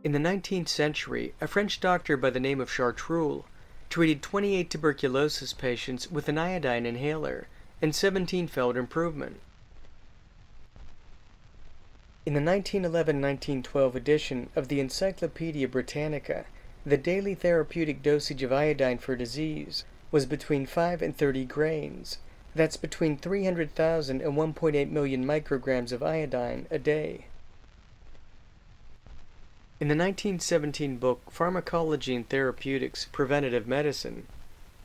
In the 19th century, a French doctor by the name of Chartreux treated 28 tuberculosis patients with an iodine inhaler, and 17 felt improvement. In the 1911-1912 edition of the Encyclopedia Britannica, the daily therapeutic dosage of iodine for disease was between 5 and 30 grains. That's between 300,000 and 1.8 million micrograms of iodine a day. In the 1917 book Pharmacology and Therapeutics, Preventative Medicine,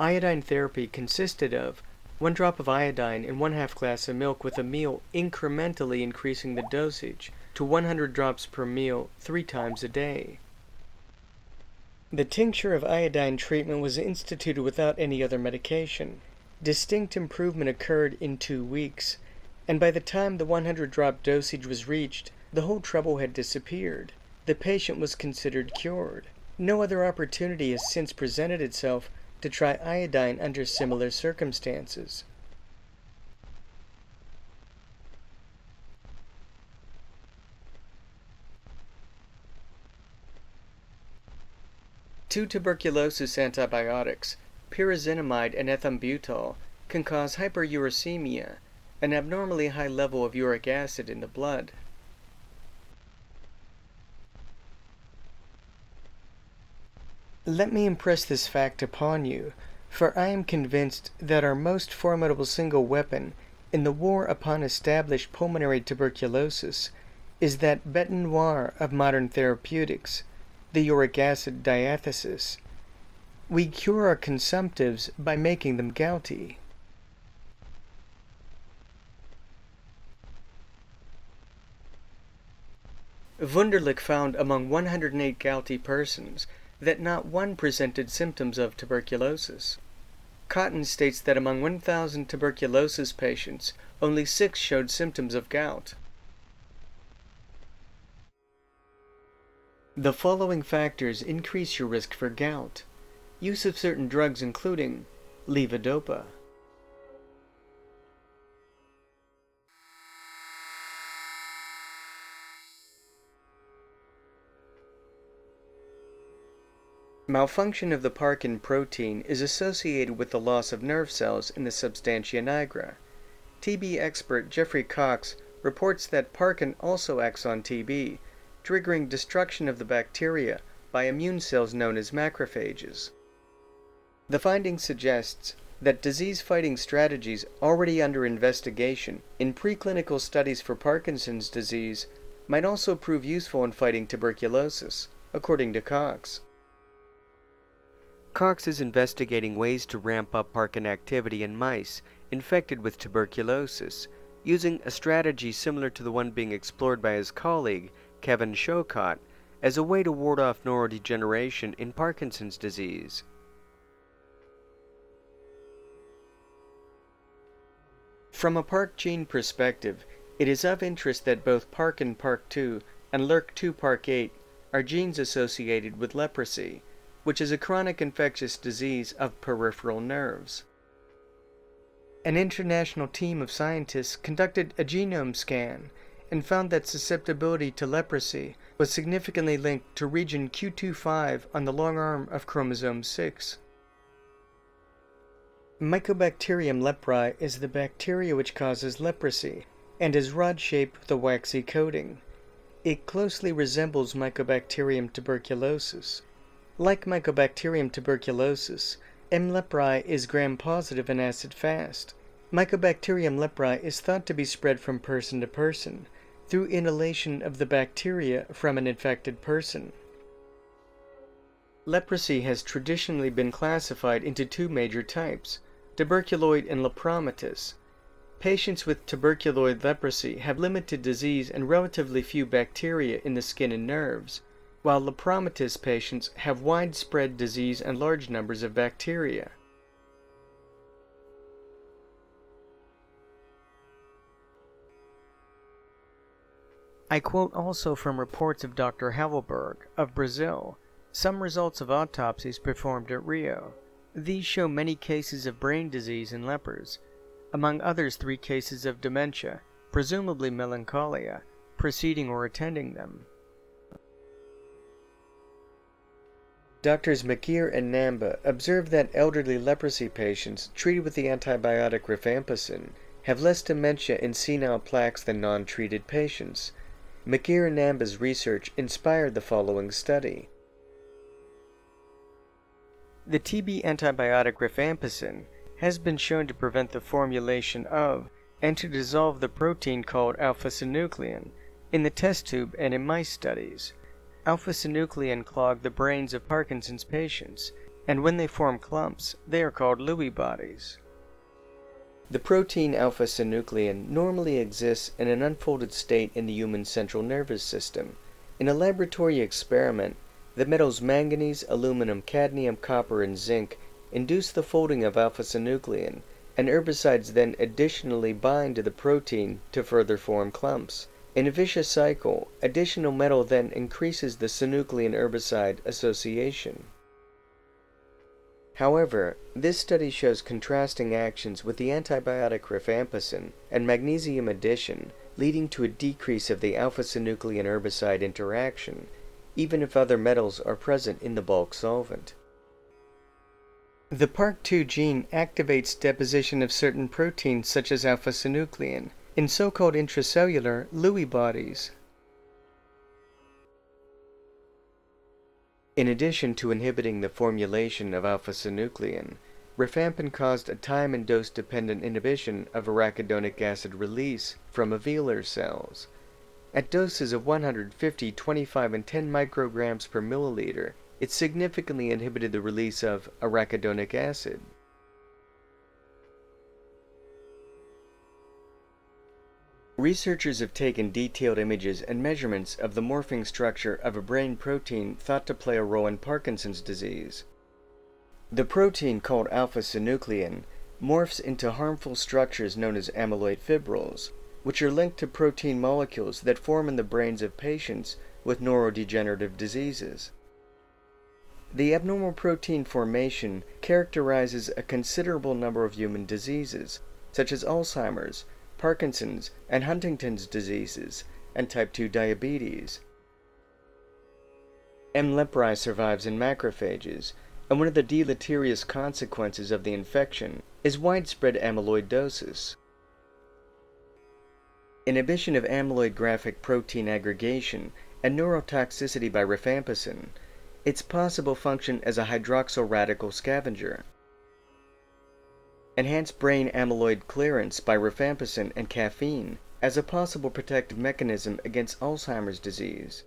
iodine therapy consisted of 1 drop of iodine in 1/2 glass of milk with a meal, incrementally increasing the dosage to 100 drops per meal 3 times a day. The tincture of iodine treatment was instituted without any other medication. Distinct improvement occurred in 2 weeks, and by the time the 100-drop dosage was reached, the whole trouble had disappeared. The patient was considered cured. No other opportunity has since presented itself to try iodine under similar circumstances. Two tuberculosis antibiotics, pyrazinamide and ethambutol, can cause hyperuricemia, an abnormally high level of uric acid in the blood. Let me impress this fact upon you, for I am convinced that our most formidable single weapon in the war upon established pulmonary tuberculosis is that bête noire of modern therapeutics, the uric acid diathesis. We cure our consumptives by making them gouty. Wunderlich found among 108 gouty persons that not one presented symptoms of tuberculosis. Cotton states that among 1,000 tuberculosis patients, only 6 showed symptoms of gout. The following factors increase your risk for gout. Use of certain drugs including levodopa. Malfunction of the parkin protein is associated with the loss of nerve cells in the substantia nigra. TB expert Jeffrey Cox reports that parkin also acts on TB, triggering destruction of the bacteria by immune cells known as macrophages. The finding suggests that disease-fighting strategies already under investigation in preclinical studies for Parkinson's disease might also prove useful in fighting tuberculosis, according to Cox. Cox is investigating ways to ramp up parkin activity in mice infected with tuberculosis, using a strategy similar to the one being explored by his colleague, Kevin Shocott, as a way to ward off neurodegeneration in Parkinson's disease. From a park gene perspective, it is of interest that both parkin Park2 and LRRK2 Park8 are genes associated with leprosy, which is a chronic infectious disease of peripheral nerves. An international team of scientists conducted a genome scan and found that susceptibility to leprosy was significantly linked to region Q25 on the long arm of chromosome 6. Mycobacterium leprae is the bacteria which causes leprosy and is rod-shaped with a waxy coating. It closely resembles Mycobacterium tuberculosis. Like Mycobacterium tuberculosis, M. leprae is gram-positive and acid-fast. Mycobacterium leprae is thought to be spread from person to person through inhalation of the bacteria from an infected person. Leprosy has traditionally been classified into 2 major types, tuberculoid and lepromatous. Patients with tuberculoid leprosy have limited disease and relatively few bacteria in the skin and nerves, while lepromatous patients have widespread disease and large numbers of bacteria. I quote also from reports of Dr. Havelberg of Brazil, some results of autopsies performed at Rio. These show many cases of brain disease in lepers, among others 3 cases of dementia, presumably melancholia, preceding or attending them. Doctors McGeer and Namba observed that elderly leprosy patients treated with the antibiotic rifampicin have less dementia and senile plaques than non-treated patients. McGeer and Namba's research inspired the following study. The TB antibiotic rifampicin has been shown to prevent the formulation of and to dissolve the protein called alpha-synuclein in the test tube and in mice studies. Alpha-synuclein clog the brains of Parkinson's patients, and when they form clumps, they are called Lewy bodies. The protein alpha-synuclein normally exists in an unfolded state in the human central nervous system. In a laboratory experiment, the metals manganese, aluminum, cadmium, copper, and zinc induce the folding of alpha-synuclein, and herbicides then additionally bind to the protein to further form clumps. In a vicious cycle, additional metal then increases the synuclein-herbicide association. However, this study shows contrasting actions with the antibiotic rifampicin and magnesium addition, leading to a decrease of the alpha-synuclein herbicide interaction, even if other metals are present in the bulk solvent. The PARK2 gene activates deposition of certain proteins such as alpha-synuclein in so-called intracellular Lewy bodies. In addition to inhibiting the formulation of alpha-synuclein, rifampicin caused a time and dose-dependent inhibition of arachidonic acid release from alveolar cells. At doses of 150, 25, and 10 micrograms per milliliter, it significantly inhibited the release of arachidonic acid. Researchers have taken detailed images and measurements of the morphing structure of a brain protein thought to play a role in Parkinson's disease. The protein, called alpha-synuclein, morphs into harmful structures known as amyloid fibrils, which are linked to protein molecules that form in the brains of patients with neurodegenerative diseases. The abnormal protein formation characterizes a considerable number of human diseases, such as Alzheimer's, Parkinson's, and Huntington's diseases, and type 2 diabetes. M. leprae survives in macrophages, and one of the deleterious consequences of the infection is widespread amyloidosis. Inhibition of amyloid graphic protein aggregation and neurotoxicity by rifampicin, its possible function as a hydroxyl radical scavenger. Enhance brain amyloid clearance by rifampicin and caffeine as a possible protective mechanism against Alzheimer's disease.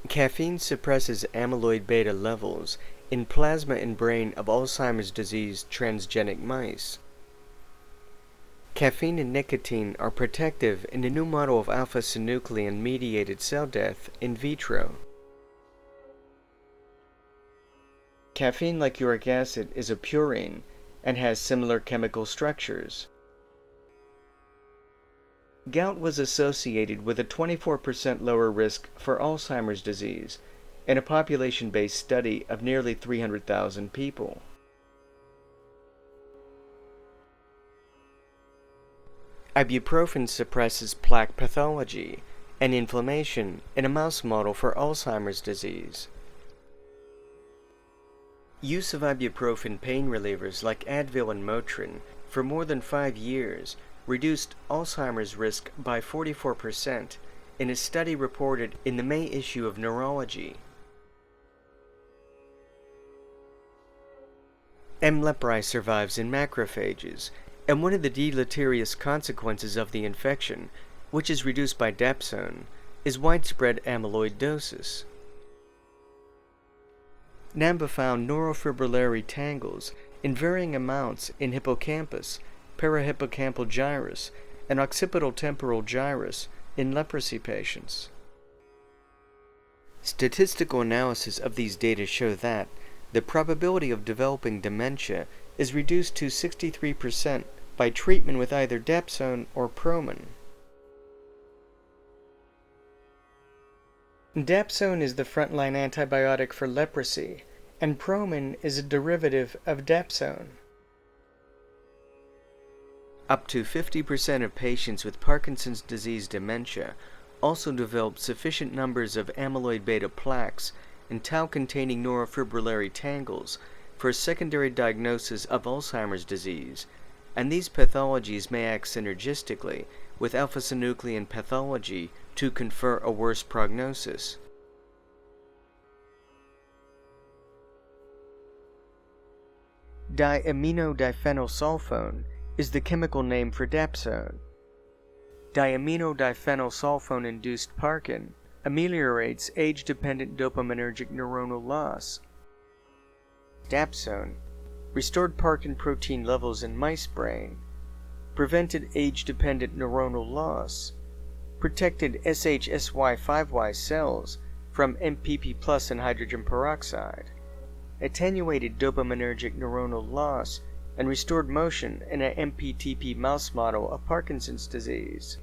Caffeine suppresses amyloid beta levels in plasma and brain of Alzheimer's disease transgenic mice. Caffeine and nicotine are protective in a new model of alpha-synuclein-mediated cell death in vitro. Caffeine, like uric acid, is a purine and has similar chemical structures. Gout was associated with a 24% lower risk for Alzheimer's disease in a population-based study of nearly 300,000 people. Ibuprofen suppresses plaque pathology and inflammation in a mouse model for Alzheimer's disease. Use of ibuprofen pain relievers like Advil and Motrin for more than 5 years reduced Alzheimer's risk by 44% in a study reported in the May issue of Neurology. M. leprae survives in macrophages, and one of the deleterious consequences of the infection, which is reduced by Dapsone, is widespread amyloidosis. Namba found neurofibrillary tangles in varying amounts in hippocampus, parahippocampal gyrus, and occipital temporal gyrus in leprosy patients. Statistical analysis of these data show that the probability of developing dementia is reduced to 63% by treatment with either Dapsone or Promin. Dapsone is the frontline antibiotic for leprosy, and Promin is a derivative of Dapsone. Up to 50% of patients with Parkinson's disease dementia also develop sufficient numbers of amyloid beta plaques and tau-containing neurofibrillary tangles for a secondary diagnosis of Alzheimer's disease, and these pathologies may act synergistically with alpha-synuclein pathology to confer a worse prognosis. Diaminodiphenylsulfone is the chemical name for Dapsone. Diaminodiphenylsulfone-induced parkin ameliorates age-dependent dopaminergic neuronal loss. Dapsone restored parkin protein levels in mice brain, prevented age-dependent neuronal loss, protected SHSY5Y cells from MPP plus and hydrogen peroxide, attenuated dopaminergic neuronal loss, and restored motion in a MPTP mouse model of Parkinson's disease.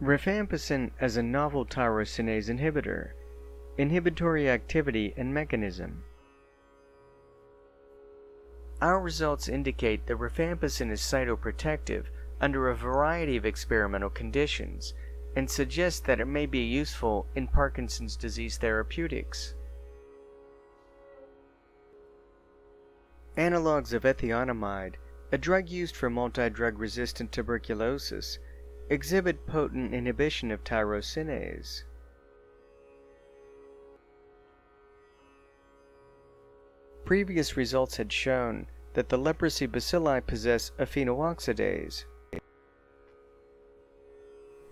Rifampicin as a novel tyrosinase inhibitor. Inhibitory activity and mechanism. Our results indicate that rifampicin is cytoprotective under a variety of experimental conditions and suggest that it may be useful in Parkinson's disease therapeutics. Analogues of ethionamide, a drug used for multi-drug-resistant tuberculosis, exhibit potent inhibition of tyrosinase. Previous results had shown that the leprosy bacilli possess a phenyloxidase.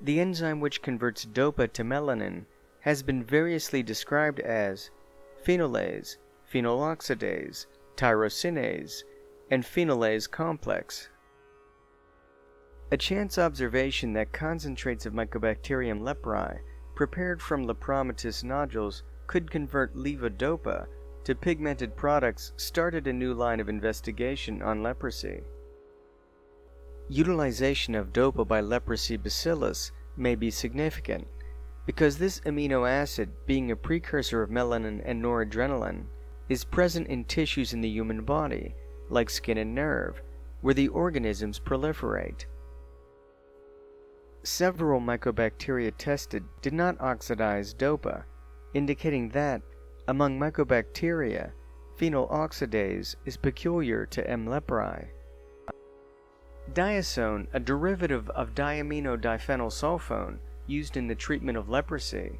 The enzyme which converts dopa to melanin has been variously described as phenolase, phenyloxidase, tyrosinase, and phenolase complex. A chance observation that concentrates of Mycobacterium leprae prepared from Lepromatous nodules could convert levodopa to pigmented products started a new line of investigation on leprosy. Utilization of dopa by leprosy bacillus may be significant, because this amino acid, being a precursor of melanin and noradrenaline, is present in tissues in the human body, like skin and nerve, where the organisms proliferate. Several mycobacteria tested did not oxidize dopa, indicating that, among mycobacteria, phenyloxidase is peculiar to M. leprae. Diasone, a derivative of diaminodiphenylsulfone used in the treatment of leprosy,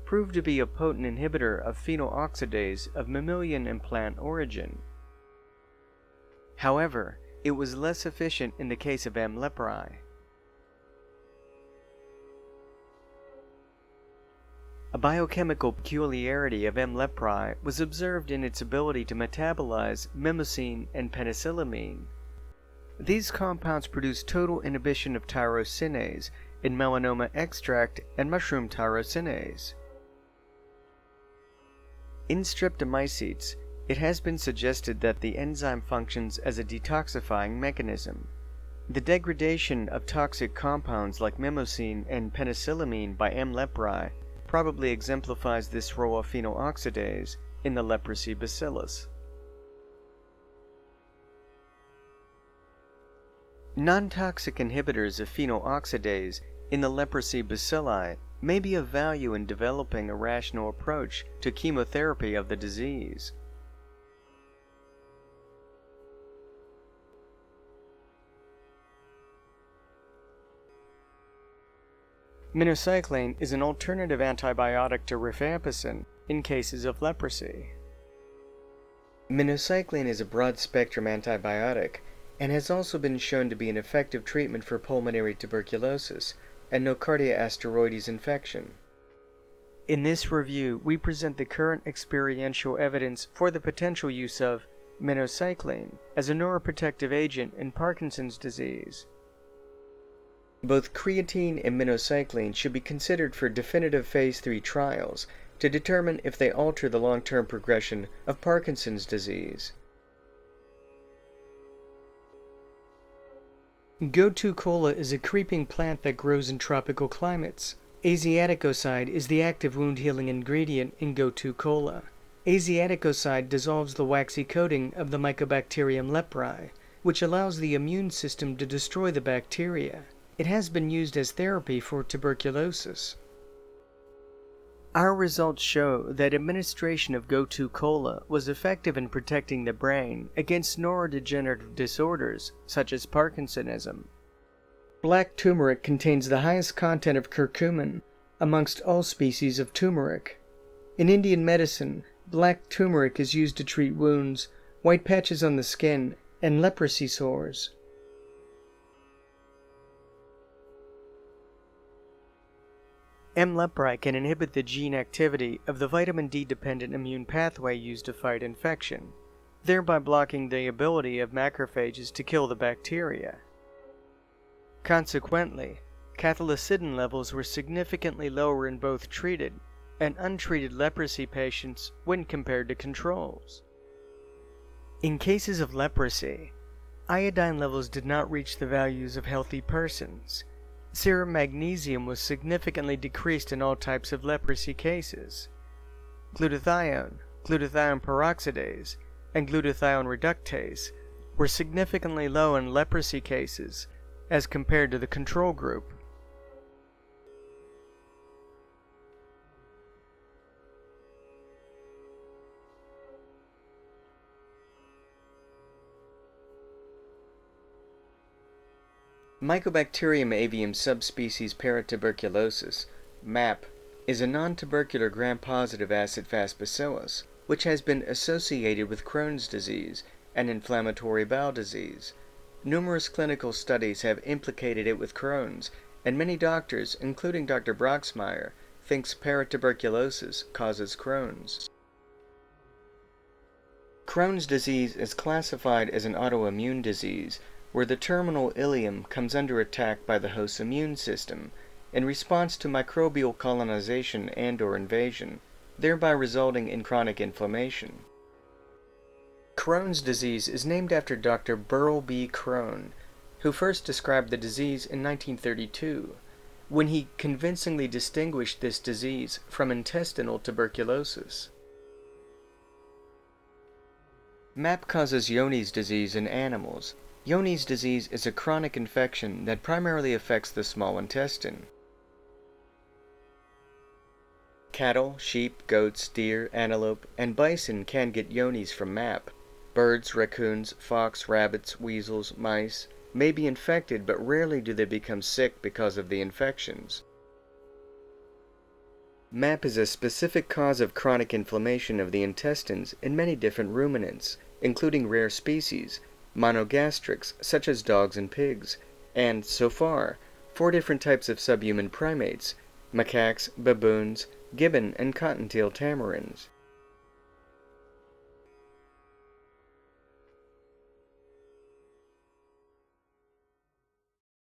proved to be a potent inhibitor of phenyloxidase of mammalian and plant origin. However, it was less efficient in the case of M. leprae. A biochemical peculiarity of M. leprae was observed in its ability to metabolize mimosine and penicillamine. These compounds produce total inhibition of tyrosinase in melanoma extract and mushroom tyrosinase. In streptomycetes, it has been suggested that the enzyme functions as a detoxifying mechanism. The degradation of toxic compounds like mimosine and penicillamine by M. leprae probably exemplifies this role of phenyloxidase in the leprosy bacillus. Non-toxic inhibitors of phenyloxidase in the leprosy bacilli may be of value in developing a rational approach to chemotherapy of the disease. Minocycline is an alternative antibiotic to rifampicin in cases of leprosy. Minocycline is a broad-spectrum antibiotic and has also been shown to be an effective treatment for pulmonary tuberculosis and nocardia asteroides infection. In this review, we present the current experiential evidence for the potential use of minocycline as a neuroprotective agent in Parkinson's disease. Both creatine and minocycline should be considered for definitive Phase 3 trials to determine if they alter the long-term progression of Parkinson's disease. Gotu kola is a creeping plant that grows in tropical climates. Asiaticoside is the active wound-healing ingredient in Gotu kola. Asiaticoside dissolves the waxy coating of the Mycobacterium leprae, which allows the immune system to destroy the bacteria. It has been used as therapy for tuberculosis. Our results show that administration of Gotu Kola was effective in protecting the brain against neurodegenerative disorders such as Parkinsonism. Black turmeric contains the highest content of curcumin amongst all species of turmeric. In Indian medicine, black turmeric is used to treat wounds, white patches on the skin, and leprosy sores. M. leprae can inhibit the gene activity of the vitamin D-dependent immune pathway used to fight infection, thereby blocking the ability of macrophages to kill the bacteria. Consequently, cathelicidin levels were significantly lower in both treated and untreated leprosy patients when compared to controls. In cases of leprosy, iodine levels did not reach the values of healthy persons. Serum magnesium was significantly decreased in all types of leprosy cases. Glutathione, glutathione peroxidase, and glutathione reductase were significantly low in leprosy cases as compared to the control group. Mycobacterium avium subspecies paratuberculosis, MAP, is a non-tubercular gram-positive acid-fast bacillus, which has been associated with Crohn's disease and inflammatory bowel disease. Numerous clinical studies have implicated it with Crohn's, and many doctors, including Dr. Broxmeyer, thinks paratuberculosis causes Crohn's. Crohn's disease is classified as an autoimmune disease where the terminal ileum comes under attack by the host's immune system in response to microbial colonization and/or invasion, thereby resulting in chronic inflammation. Crohn's disease is named after Dr. Burrell B. Crohn, who first described the disease in 1932, when he convincingly distinguished this disease from intestinal tuberculosis. MAP causes Johne's disease in animals. Johne's disease is a chronic infection that primarily affects the small intestine. Cattle, sheep, goats, deer, antelope, and bison can get Johne's from MAP. Birds, raccoons, fox, rabbits, weasels, mice may be infected, but rarely do they become sick because of the infections. MAP is a specific cause of chronic inflammation of the intestines in many different ruminants, including rare species, monogastrics such as dogs and pigs, and, so far, 4 different types of subhuman primates, macaques, baboons, gibbon, and cottontail tamarins.